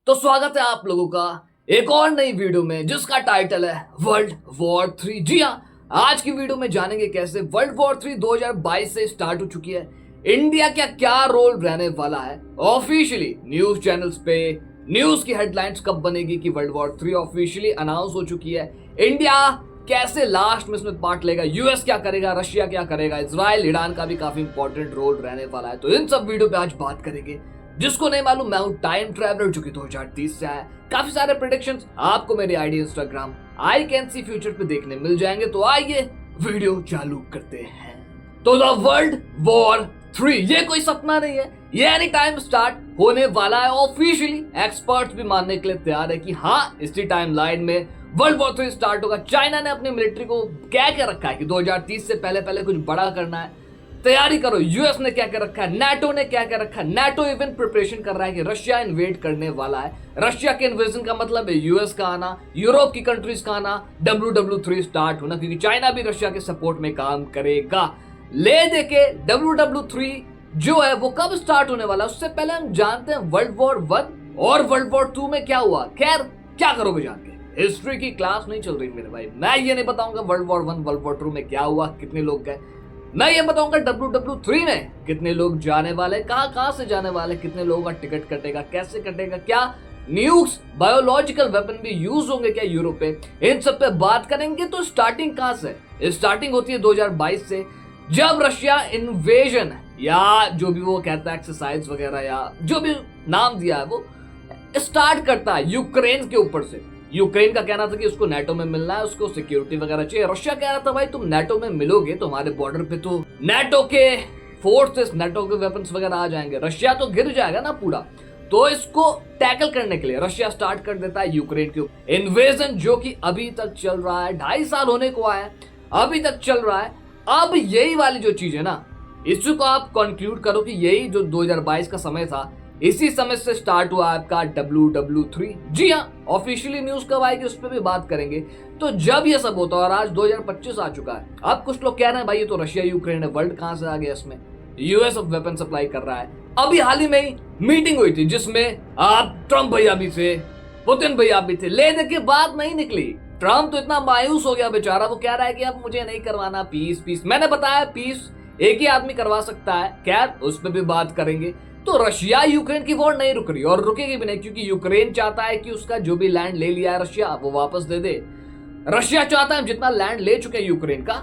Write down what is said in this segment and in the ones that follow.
तो स्वागत है आप लोगों का एक और नई वीडियो में जिसका टाइटल है वर्ल्ड वॉर 3। जी हाँ, आज की वीडियो में जानेंगे कैसे वर्ल्ड वॉर 3 2022 से स्टार्ट हो चुकी है। इंडिया का क्या रोल रहने वाला है, ऑफिशियली न्यूज चैनल्स पे न्यूज की हेडलाइंस कब बनेगी कि वर्ल्ड वॉर 3 ऑफिशियली अनाउंस हो चुकी है। इंडिया कैसे लास्ट में इसमें पार्ट लेगा, यूएस क्या करेगा, रशिया क्या करेगा, इजराइल ईरान का भी काफी इंपॉर्टेंट रोल रहने वाला है। तो इन सब वीडियो पे आज बात करेंगे। जिसको नहीं मालूम, मैं हूं टाइम ट्रैवलर जो कि 2030 से आया। काफी सारे प्रेडिक्शंस आपको मेरे ID Instagram I can see future पे देखने मिल जाएंगे। तो आइए वीडियो चालू करते हैं। तो द वर्ल्ड वॉर 3 ये कोई सपना नहीं है, ये एनी टाइम स्टार्ट होने वाला है। ऑफिशियली एक्सपर्ट्स भी मानने के लिए तैयार है कि हाँ, इसी टाइम लाइन में वर्ल्ड वॉर 3 स्टार्ट होगा। चाइना ने अपनी मिलिट्री को क्या क्या रखा है कि 2030 से पहले कुछ बड़ा करना है, तैयारी करो। यूएस ने क्या क्या रखा है, नाटो ने क्या क्या रखा है। नाटो इवन प्रिपरेशन कर रहा है कि रशिया इन्वेड करने वाला है। रशिया के इन्वेजन का मतलब है यूएस का आना, यूरोप की कंट्रीज का आना, WW3 स्टार्ट होना, क्योंकि चाइना भी रशिया के सपोर्ट में काम करेगा। ले दे के WW3 जो है वो कब स्टार्ट होने वाला है, उससे पहले हम जानते हैं वर्ल्ड वॉर 1 और वर्ल्ड वॉर 2 में क्या हुआ। खैर, क्या करोगे जान के, हिस्ट्री की क्लास नहीं चल रही मेरे भाई। मैं ये नहीं बताऊंगा वर्ल्ड वॉर 1 वर्ल्ड वॉर 2 में क्या हुआ, कितने लोग गए। मैं ये बताऊंगा WW3 में कितने लोग जाने वाले, कहां से जाने वाले, कितने लोगों का टिकट कटेगा, कैसे कटेगा, क्या न्यूक्स बायोलॉजिकल वेपन भी यूज होंगे क्या यूरोप पे, इन सब पे बात करेंगे। तो स्टार्टिंग कहां से स्टार्टिंग होती है 2022 से, जब रशिया इन्वेजन या जो भी वो कहता है एक्सरसाइज वगैरह या जो भी नाम दिया है वो स्टार्ट करता है यूक्रेन के ऊपर से। यूक्रेन का कहना था कि उसको नाटो में मिलना है, उसको सिक्योरिटी वगैरह चाहिए। रशिया कह रहा था भाई तुम नाटो में मिलोगे तो हमारे बॉर्डर पे तो नाटो के फोर्सेस, नाटो के वेपन्स वगैरह आ जाएंगे, रशिया तो गिर जाएगा ना पूरा। तो इसको टैकल करने के लिए रशिया स्टार्ट कर देता है यूक्रेन के ऊपर इन्वेजन, जो कि अभी तक चल रहा है। 2.5 साल होने को आया है, अभी तक चल रहा है। अब यही वाली जो चीज है ना, इसको आप कंक्लूड करो कि यही जो 2022 का समय था, इसी समय से स्टार्ट हुआ आपका WW3। जी हाँ, ऑफिशियली न्यूज कब आएगी उस पर भी बात करेंगे। तो जब ये सब होता है और आज 2025 आ चुका है, अब कुछ लोग कह रहे हैं भाई ये तो रशिया यूक्रेन है, वर्ल्ड कहां से आ गया इसमें, यूएस ऑफ वेपन सप्लाई कर रहा है। अभी हाल ही में ही मीटिंग हुई थी जिसमें आप ट्रम्प भैया भी थे, पुतिन भैया भी थे। ले दे के बात नहीं निकली। ट्रम्प तो इतना मायूस हो गया बेचारा, वो कह रहा है कि अब मुझे नहीं करवाना पीस। मैंने बताया पीस एक ही आदमी करवा सकता है। खैर, उस पर भी बात करेंगे। तो रशिया यूक्रेन की वॉर नहीं रुक रही और रुकेगी भी नहीं, क्योंकि यूक्रेन चाहता है कि उसका जो भी लैंड ले लिया है रशिया वो वापस दे दे। रशिया चाहता है हम जितना लैंड ले चुके हैं यूक्रेन का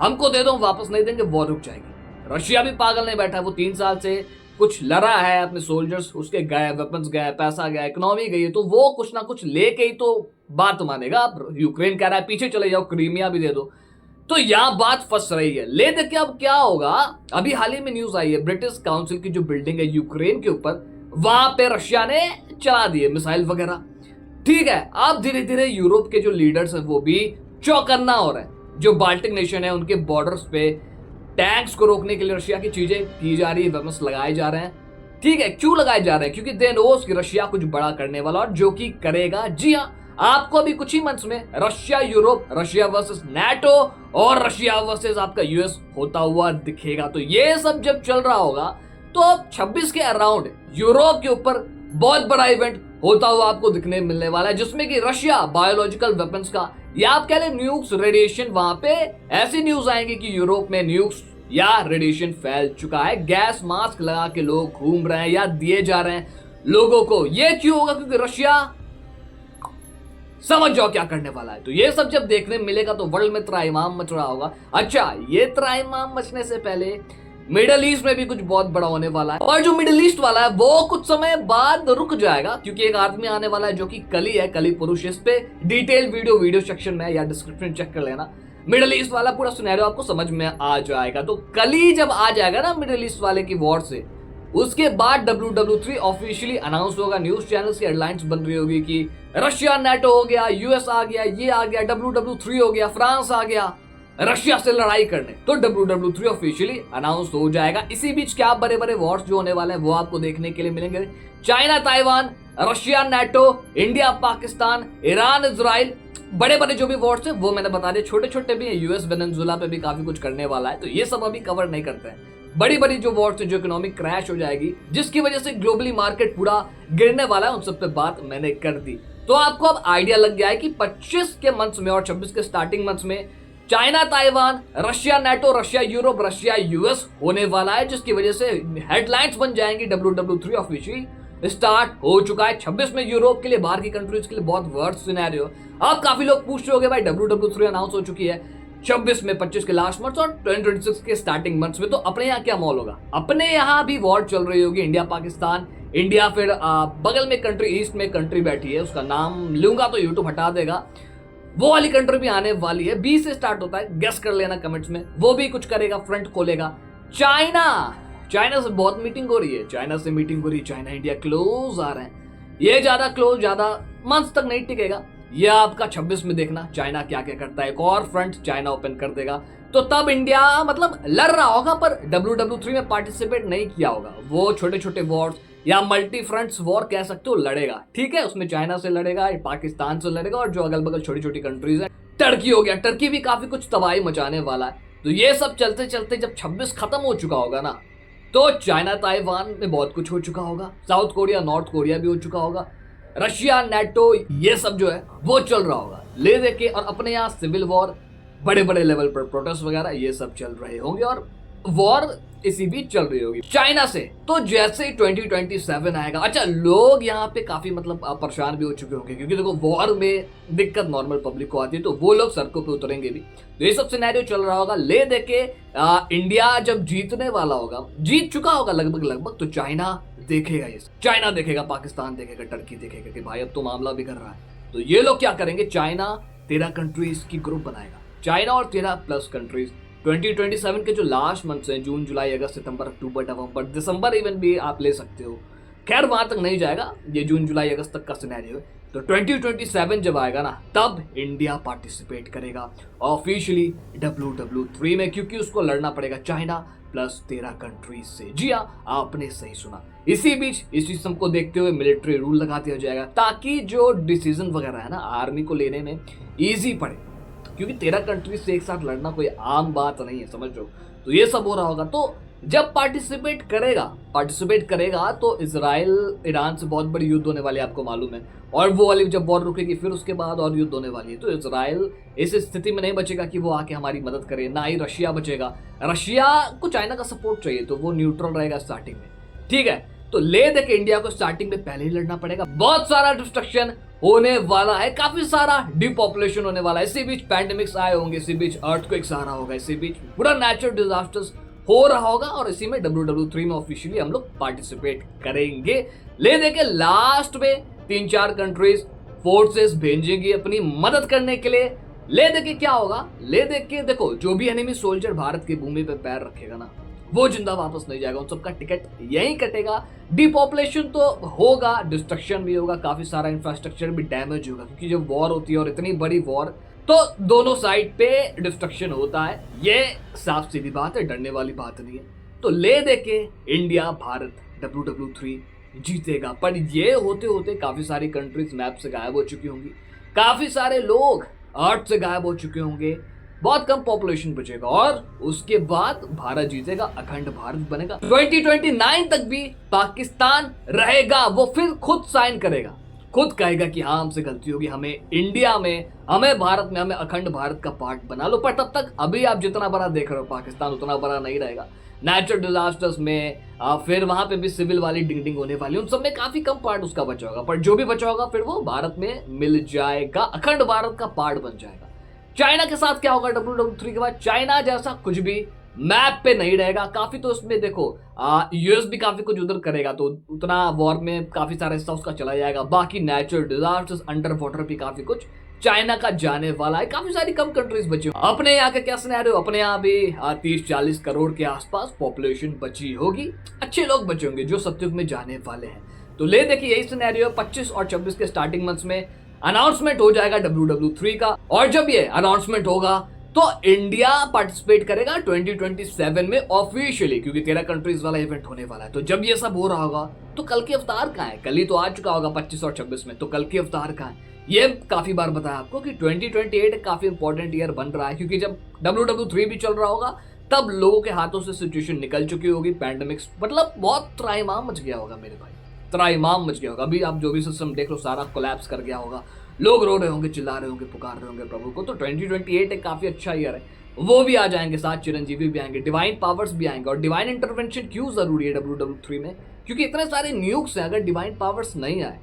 हमको दे दो, हम वापस नहीं देंगे, वॉर रुक जाएगी। रशिया भी पागल नहीं बैठा, वो 3 साल से कुछ लड़ा है, अपने सोल्जर्स उसके गए, वेपन्स गए, पैसा गया, इकोनॉमी गई, तो वो कुछ ना कुछ लेके ही तो बात मानेगा। अब यूक्रेन कह रहा है पीछे चले जाओ, क्रीमिया भी दे दो। तो यहां बात फंस रही है। ले दे के अब क्या होगा, अभी हाल ही में न्यूज आई है ब्रिटिश काउंसिल की जो बिल्डिंग है यूक्रेन के ऊपर, वहां पे रशिया ने चला दिए मिसाइल वगैरह। ठीक है, अब धीरे धीरे यूरोप के जो लीडर्स हैं वो भी चौकन्ना हो रहे हैं। जो बाल्टिक नेशन है उनके बॉर्डर्स पे टैंक्स को रोकने के लिए रशिया की चीजें की जा रही है, वेपन्स लगाए जा रहे हैं। ठीक है, क्यों लगाए जा रहे हैं, क्योंकि दे नोस कि रशिया कुछ बड़ा करने वाला और जो कि करेगा। जी हाँ, आपको अभी कुछ ही मंथ्स में Russia Europe, Russia versus NATO और रशिया वर्सेस आपका यूएस होता हुआ दिखेगा। तो ये सब जब चल रहा होगा तो अब 26 के अराउंड यूरोप के ऊपर बहुत बड़ा इवेंट होता हुआ आपको दिखने मिलने वाला है, जिसमें कि रशिया बायोलॉजिकल वेपन्स का या आप कह ले न्यूक्स रेडिएशन, वहां पे ऐसी न्यूज आएंगी कि यूरोप में न्यूक्स या रेडिएशन फैल चुका है। गैस मास्क लगा के लोग घूम रहे हैं या दिए जा रहे हैं लोगों को। ये क्यों होगा, क्योंकि रशिया समझ जाओ क्या करने वाला है। तो ये सब जब देखने मिलेगा तो वर्ल्ड में त्राइमाम मच रहा होगा। अच्छा, ये त्राइमाम मचने से पहले मिडिल ईस्ट में भी कुछ बहुत बड़ा होने वाला है, और जो मिडिल ईस्ट वाला है वो कुछ समय बाद रुक जाएगा, क्योंकि एक आदमी आने वाला है जो कि कली है, कली पुरुष। इस पे डिटेल वीडियो सेक्शन में या डिस्क्रिप्शन चेक कर लेना। मिडिल ईस्ट वाला पूरा सिनेरियो आपको समझ में आ जाएगा। तो कली जब आ जाएगा ना मिडिल ईस्ट वाले की वॉर से, उसके बाद WW3 ऑफिशियली अनाउंस होगा। न्यूज चैनल्स की हेडलाइंस बन रही होगी कि रशिया नाटो हो गया, यूएस आ गया, ये आ गया, WW3 हो गया, फ्रांस आ गया रशिया से लड़ाई करने। तो WW3 ऑफिशियली अनाउंस हो जाएगा। इसी बीच क्या बड़े बड़े वॉर्स जो होने वाले हैं वो आपको देखने के लिए मिलेंगे। China Taiwan, Russia NATO, India Pakistan, Iran Israel, बड़े बड़े जो भी वॉर्स हैं वो मैंने बता दिए। छोटे छोटे भी हैं, यूएस वेनेजुएला पे भी काफी कुछ करने वाला है, तो ये सब अभी कवर नहीं करते हैं। बड़ी बड़ी जो वॉर्स है, जो इकोनॉमिक क्रैश हो जाएगी, जिसकी वजह से ग्लोबली मार्केट पूरा गिरने वाला है, उन सब पे बात मैंने कर दी। तो आपको अब आइडिया लग गया है कि 25 के मंथ्स में और 26 के स्टार्टिंग मंथ्स में China Taiwan, Russia NATO, Russia Europe, Russia US होने वाला है, जिसकी वजह से हेडलाइंस बन जाएंगी। WWE3 ऑफिशियली स्टार्ट हो चुका है। 26 में यूरोप के लिए, बाहर की कंट्रीज के लिए बहुत वर्स्ट सिनेरियो। अब काफी लोग पूछ रहे होंगे भाई WWE3 अनाउंस हो चुकी है 26 में, 25 के लास्ट मंथ और 2026 के स्टार्टिंग मंथ्स में, तो अपने यहाँ क्या माहौल होगा? अपने यहाँ भी वॉर चल रही होगी, इंडिया पाकिस्तान। इंडिया फिर बगल में कंट्री, ईस्ट में कंट्री बैठी है, उसका नाम लूंगा तो यूट्यूब हटा देगा, वो वाली कंट्री भी आने वाली है। बी से स्टार्ट होता है, गेस कर लेना कमेंट्स में। वो भी कुछ करेगा, फ्रंट खोलेगा। चाइना से बहुत मीटिंग हो रही है, चाइना से मीटिंग हो रही है, चाइना इंडिया क्लोज आ रहे हैं। ये ज्यादा क्लोज ज्यादा मंथ तक नहीं टिकेगा, ये आपका 26 में देखना चाइना क्या क्या करता है। एक और फ्रंट चाइना ओपन कर देगा, तो तब इंडिया मतलब लड़ रहा होगा पर WWE3 में पार्टिसिपेट नहीं किया होगा। वो छोटे छोटे वॉर्स या मल्टी फ्रंट्स वॉर कह सकते हो, लड़ेगा, ठीक है। उसमें चाइना से लड़ेगा, पाकिस्तान से लड़ेगा, और जो अगल बगल छोटी छोटी कंट्रीज है, टर्की हो गया, टर्की भी काफी कुछ तबाही मचाने वाला है। तो ये सब चलते चलते जब 26 खत्म हो चुका होगा ना, तो चाइना ताइवान में बहुत कुछ हो चुका होगा, साउथ कोरिया नॉर्थ कोरिया भी हो चुका होगा, रशिया नेटो ये सब जो है वो चल रहा होगा ले दे के। और अपने यहाँ सिविल वॉर, बड़े बड़े लेवल पर प्रोटेस्ट वगैरह ये सब चल रहे होंगे, और वॉर इसी बीच चल रही होगी चाइना से। तो जैसे ही 2027 आएगा, अच्छा लोग यहाँ पे काफी मतलब परेशान भी हो चुके होंगे, क्योंकि देखो वॉर में दिक्कत नॉर्मल पब्लिक को आती है, तो वो लोग सड़कों पे उतरेंगे भी। तो ये सब सिनेरियो चल रहा होगा ले दे के। इंडिया जब जीतने वाला होगा, जीत चुका होगा लगभग, तो चाइना देखेगा, ये चाइना देखेगा, पाकिस्तान देखेगा, टर्की देखेगा कि भाई अब तो मामला बिगड़ रहा है। तो ये लोग क्या करेंगे, चाइना 13 कंट्रीज की ग्रुप बनाएगा, चाइना और 13+ कंट्रीज। 2027 के जो लास्ट मंथ्स हैं, जून जुलाई अगस्त सितंबर अक्टूबर नवंबर दिसंबर इवन भी आप ले सकते हो, खैर वहां तक नहीं जाएगा, ये जून जुलाई अगस्त तक का सिनेरियो है। तो 2027 जब आएगा ना, तब इंडिया पार्टिसिपेट करेगा ऑफिशियली WWE3 में, क्योंकि उसको लड़ना पड़ेगा चाइना प्लस 13 कंट्रीज से। जी हाँ, आपने सही सुना। इसी बीच इस सिस्टम को देखते हुए मिलिट्री रूल लगा दिया जाएगा, ताकि जो डिसीजन वगैरह है ना आर्मी को लेने में ईजी पड़े, क्योंकि 13 कंट्रीज से एक साथ लड़ना कोई आम बात नहीं है, समझ लो। तो ये सब हो रहा होगा। तो जब पार्टिसिपेट करेगा तो इजराइल ईरान से बहुत बड़ी युद्ध होने वाली है, आपको मालूम है। और वो वाली जब वॉर रुकेगी फिर उसके बाद और युद्ध होने वाली है। तो इजराइल इस स्थिति में नहीं बचेगा कि वो आके हमारी मदद करे, ना ही रशिया बचेगा। रशिया को चाइना का सपोर्ट चाहिए, तो वो न्यूट्रल रहेगा स्टार्टिंग में, ठीक है। तो ले दे के इंडिया को स्टार्टिंग में पहले ही लड़ना पड़ेगा। बहुत सारा डिस्ट्रक्शन होने वाला है, काफी सारा डिपॉपुलेशन होने वाला है। इसी बीच पैंडेमिक्स आए होंगे, इसी बीच अर्थक्वेक्स आ रहा होगा, इसी बीच पूरा नेचुरल डिजास्टर्स हो रहा होगा, और इसी में WWE3 में ऑफिशियली हम लोग पार्टिसिपेट करेंगे। ले दे के लास्ट में 3-4 कंट्रीज फोर्सेस भेजेंगी अपनी मदद करने के लिए। ले दे के क्या होगा, ले दे के देखो जो भी एनिमी सोल्जर भारत की भूमि पे पैर रखेगा ना, वो जिंदा वापस नहीं जाएगा, उन सबका टिकट यहीं कटेगा। डिपॉपुलेशन तो होगा, डिस्ट्रक्शन भी होगा, काफी सारा इंफ्रास्ट्रक्चर भी डैमेज होगा, क्योंकि जब वॉर होती है और इतनी बड़ी वॉर, तो दोनों साइड पे डिस्ट्रक्शन होता है। ये साफ सीधी बात है, डरने वाली बात नहीं है। तो ले दे के इंडिया भारत WWE3 जीतेगा। पर ये होते होते काफी सारी कंट्रीज मैप से गायब हो चुकी होंगी, काफी सारे लोग अर्थ से गायब हो चुके होंगे, बहुत कम पॉपुलेशन बचेगा, और उसके बाद भारत जीतेगा, अखंड भारत बनेगा। 2029 तक भी पाकिस्तान रहेगा, वो फिर खुद साइन करेगा, खुद कहेगा कि हाँ हमसे गलती होगी, हमें इंडिया में, हमें भारत में, हमें अखंड भारत का पार्ट बना लो। पर तब तक अभी आप जितना बड़ा देख रहे हो पाकिस्तान उतना बड़ा नहीं रहेगा। नेचुरल डिजास्टर्स में फिर वहां पे भी सिविल वाली डिंग होने वाली, उन सब में काफी कम पार्ट उसका बचा होगा, पर जो भी बचा होगा फिर वो भारत में मिल जाएगा, अखंड भारत का पार्ट बन जाएगा। चाइना के साथ क्या होगा WWE3 के बाद, चाइना जैसा कुछ भी मैप पे नहीं रहेगा। काफी तो उसमें देखो यूएस भी काफी कुछ उधर करेगा, तो उतना वॉर में काफी सारा हिस्सा उसका चला जाएगा। बाकी नेचुरल डिजास्टर्स, अंडर वाटर भी काफी कुछ चाइना का जाने वाला है। काफी सारी कम कंट्रीज बची। अपने यहाँ का क्या सिनेरियो, अपने यहाँ भी 30-40 करोड़ के आसपास पॉपुलेशन बची होगी, अच्छे लोग बचे होंगे जो सतयुग में जाने वाले हैं। तो ले देखिए यही सिनेरियो 25 और 26 के स्टार्टिंग मंथ्स में अनाउंसमेंट हो जाएगा WWE3 का, और जब ये अनाउंसमेंट होगा तो इंडिया पार्टिसिपेट करेगा 2027 में ऑफिशियली, क्योंकि 13 कंट्रीज वाला इवेंट होने वाला है। तो जब ये सब हो रहा होगा तो कल की अवतार कहाँ है, कल ही तो आ चुका होगा 25 और 26 में, तो कल की अवतार कहाँ है। ये काफी बार बताया आपको कि 2028 काफी इंपॉर्टेंट ईयर बन रहा है, क्योंकि जब WWE3 भी चल रहा होगा तब लोगों के हाथों से सिचुएशन निकल चुकी होगी, पैंडेमिक्स मतलब बहुत त्राहिमाम मच गया होगा मेरे भाई, त्राहिमाम मच गया होगा। अभी आप जो भी सिस्टम देख लो सारा कोलैप्स कर गया होगा, लोग रो रहे होंगे, चिल्ला रहे होंगे, पुकार रहे होंगे प्रभु को। तो 2028 एक काफी अच्छा ईयर है, वो भी आ जाएंगे, साथ चिरंजीवी भी आएंगे, डिवाइन पावर्स भी आएंगे। और डिवाइन इंटरवेंशन क्यों जरूरी है WWE3 में? क्योंकि इतने सारे न्यूक्स हैं, अगर डिवाइन पावर्स नहीं आए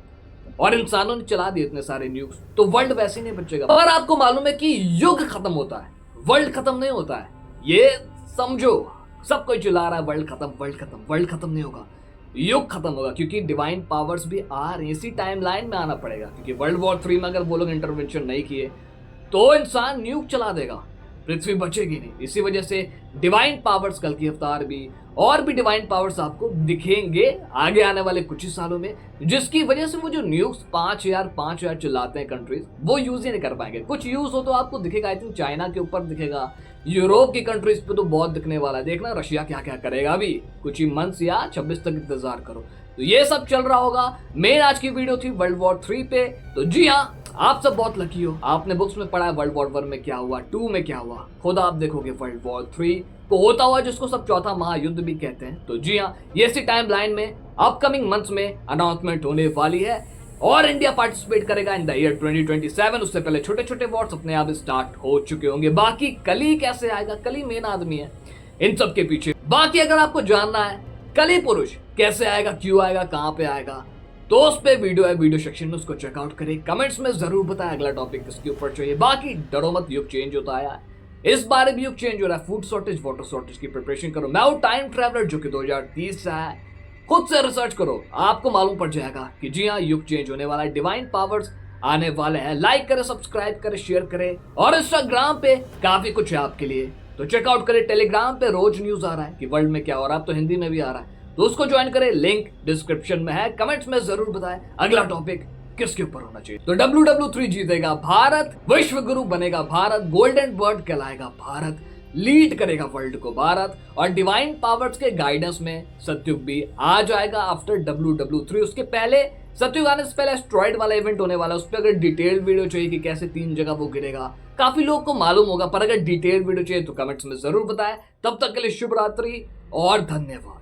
और इंसानों ने चला दिए इतने सारे न्यूक्स, तो वर्ल्ड वैसे ही नहीं बचेगा। अगर आपको मालूम है कि युग खत्म होता है, वर्ल्ड खत्म नहीं होता है, ये समझो। सब कोई चिल्ला रहा है वर्ल्ड खत्म, वर्ल्ड खत्म, वर्ल्ड खत्म नहीं होगा, युग खत्म होगा। क्योंकि डिवाइन पावर्स भी आ रही, इसी टाइमलाइन में आना पड़ेगा। क्योंकि वर्ल्ड वॉर 3 में अगर वो लोग इंटरवेंशन नहीं किए तो इंसान न्यूक चला देगा, पृथ्वी बचेगी नहीं। इसी वजह से डिवाइन पावर्स कल की अवतार भी और भी डिवाइन पावर्स आपको दिखेंगे आगे आने वाले कुछ ही सालों में, जिसकी वजह से वो जो न्यूज 5,000 चिल्लाते हैं कंट्रीज, वो यूज ही नहीं कर पाएंगे। कुछ यूज हो तो आपको दिखेगा, आई थिंक चाइना के ऊपर दिखेगा, यूरोप की कंट्रीज पे तो बहुत दिखने वाला है। देखना रशिया क्या क्या करेगा, अभी कुछ ही मंथ्स या 26 तक इंतजार करो। तो ये सब चल रहा होगा। मेन आज की वीडियो थी वर्ल्ड वॉर 3 पे। तो जी हाँ, आप सब बहुत लकी हो, आपने बुक्स में पढ़ा है वर्ल्ड वॉर 1 में क्या हुआ, 2 में क्या हुआ, खुद आप देखोगे वर्ल्ड वॉर 3 को होता हुआ, जिसको सब चौथा महायुद्ध भी कहते हैं। तो जी हाँ, ये इसी टाइम लाइन में अपकमिंग मंथ्स में अनाउंसमेंट होने वाली है और इंडिया पार्टिसिपेट करेगा इन द ईयर 2027। उससे पहले छोटे छोटे वॉर्स अपने आप स्टार्ट हो चुके होंगे। बाकी कली कैसे आएगा, कली मेन आदमी है इन सब के पीछे। बाकी अगर आपको जानना है कली पुरुष कैसे आएगा, क्यों आएगा, कहां पे आएगा, तो उस पे वीडियो है, वीडियो सेक्शन में उसको चेकआउट करें। कमेंट्स में जरूर बताएं अगला टॉपिक किसके ऊपर चाहिए। बाकी डरो मत, युग चेंज होता है, इस बार भी युग चेंज हो रहा है। फूड शॉर्टेज, वाटर शॉर्टेज की प्रिपरेशन करो। मैं हूं टाइम ट्रैवलर जो कि 2030 से है, खुद से रिसर्च करो, आपको मालूम पड़ जाएगा कि जी हाँ, युग चेंज होने वाला है, डिवाइन पावर्स आने वाले हैं। लाइक करें, सब्सक्राइब करें, शेयर करें और इंस्टाग्राम पे काफी कुछ है आपके लिए, तो चेकआउट करें। टेलीग्राम पे रोज न्यूज आ रहा है कि वर्ल्ड में क्या हो रहा है, अब तो हिंदी में भी आ रहा है, तो उसको ज्वाइन करें, लिंक डिस्क्रिप्शन में है। कमेंट्स में जरूर बताएं अगला टॉपिक किसके ऊपर होना चाहिए। तो WWE3 जीतेगा भारत, विश्व गुरु बनेगा भारत, गोल्डन वर्ड कहलाएगा भारत, लीड करेगा वर्ल्ड को भारत, और डिवाइन पावर्स के गाइडेंस में सत्युग भी आ जाएगा आफ्टर WWE3। उसके पहले सत्युग आने से पहले एस्ट्रॉइड वाला इवेंट होने वाला है, उस पर अगर डिटेल्ड वीडियो चाहिए कि कैसे 3 जगह वो गिरेगा, काफी लोगों को मालूम होगा, पर अगर डिटेल्ड वीडियो चाहिए तो कमेंट्स में जरूर बताएं। तब तक के लिए शुभ रात्रि और धन्यवाद।